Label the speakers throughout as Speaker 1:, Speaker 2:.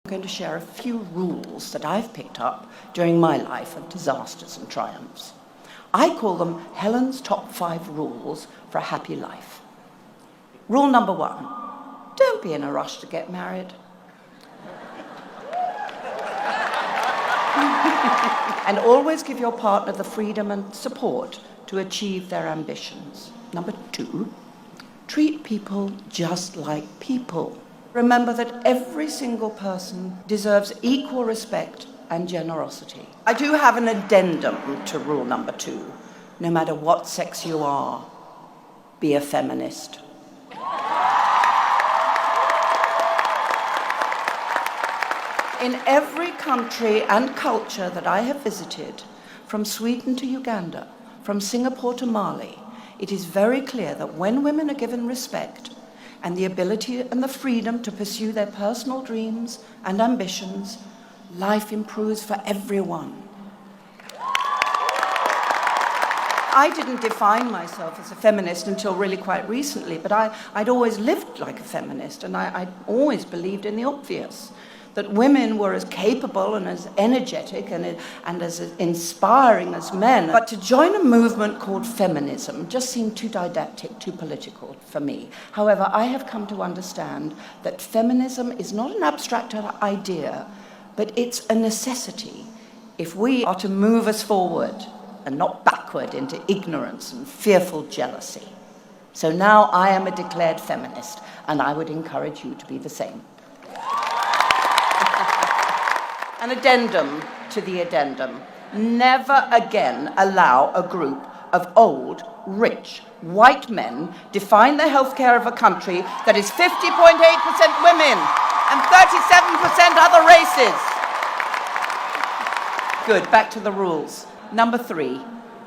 Speaker 1: I'm going to share a few rules that I've picked up during my life of disasters and triumphs. I call them Helen's top 5 rules for a happy life. Rule number 1, don't be in a rush to get married. And always give your partner the freedom and support to achieve their ambitions. Number 2, treat people just like people. Remember that every single person deserves equal respect and generosity. I do have an addendum to rule number 2. No matter what sex you are, be a feminist. In every country and culture that I have visited, from Sweden to Uganda, from Singapore to Mali, it is very clear that when women are given respect and the ability and the freedom to pursue their personal dreams and ambitions, life improves for everyone. I didn't define myself as a feminist until really quite recently, but I'd always lived like a feminist, and I always believed in the obvious, that women were as capable and as energetic and as inspiring as men. But to join a movement called feminism just seemed too didactic, too political for me. However, I have come to understand that feminism is not an abstract idea, but it's a necessity if we are to move us forward and not backward into ignorance and fearful jealousy. So now I am a declared feminist, and I would encourage you to be the same. An addendum to the addendum. Never again allow a group of old, rich, white men define the healthcare of a country that is 50.8% women and 37% other races. Good, back to the rules. Number 3,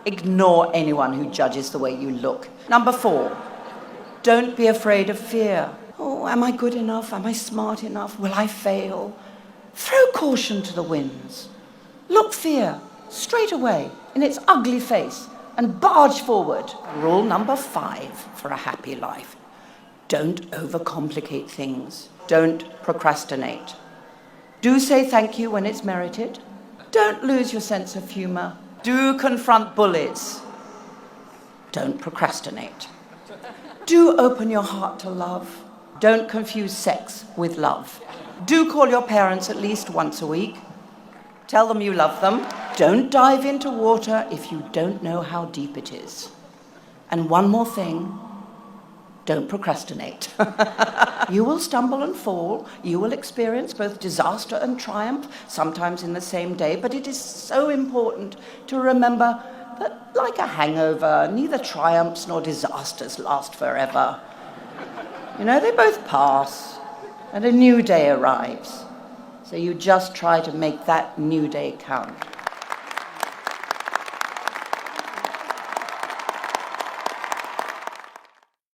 Speaker 1: ignore anyone who judges the way you look. Number 4, don't be afraid of fear. Oh, am I good enough? Am I smart enough? Will I fail? Throw caution to the winds. Look fear straight away in its ugly face and barge forward. Rule number 5 for a happy life. Don't overcomplicate things. Don't procrastinate. Do say thank you when it's merited. Don't lose your sense of humor. Do confront bullies. Don't procrastinate. Do open your heart to love. Don't confuse sex with love. Do call your parents at least once a week. Tell them you love them. Don't dive into water if you don't know how deep it is. And one more thing, don't procrastinate. You will stumble and fall. You will experience both disaster and triumph, sometimes in the same day, but it is so important to remember that, like a hangover, neither triumphs nor disasters last forever. You know, they both pass. And a new day arrives. So you just try to make that new day count.